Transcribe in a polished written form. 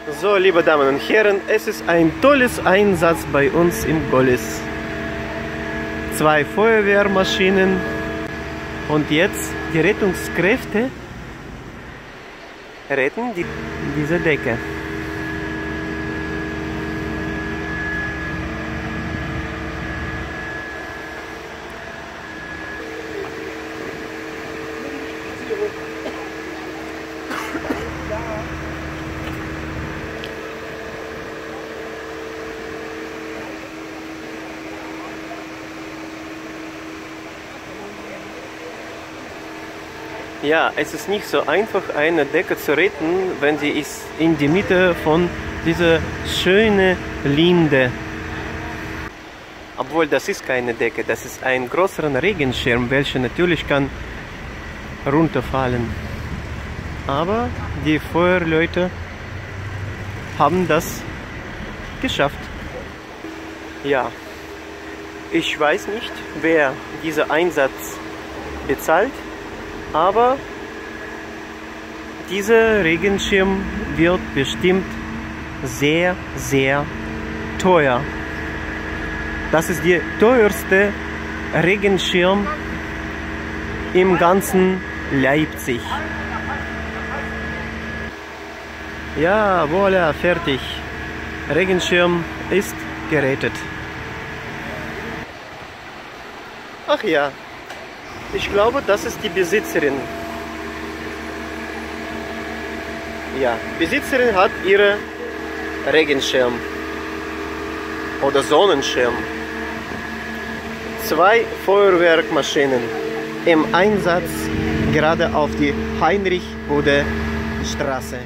So, liebe Damen und Herren, es ist ein tolles Einsatz bei uns im Golis. 2 Feuerwehrmaschinen und jetzt die Rettungskräfte retten diese Decke. Ja, es ist nicht so einfach, eine Decke zu retten, wenn sie ist in die Mitte von dieser schönen Linde. Obwohl, das ist keine Decke, das ist ein größerer Regenschirm, welcher natürlich kann runterfallen. Aber die Feuerleute haben das geschafft. Ja, ich weiß nicht, wer diesen Einsatz bezahlt. Aber dieser Regenschirm wird bestimmt sehr, sehr teuer. Das ist der teuerste Regenschirm im ganzen Leipzig. Ja, voilà, fertig. Regenschirm ist gerettet. Ach ja. Ich glaube, das ist die Besitzerin. Ja, Besitzerin hat ihre Regenschirm oder Sonnenschirm. 2 Feuerwerkmaschinen im Einsatz gerade auf die Heinrich-Bode-Straße.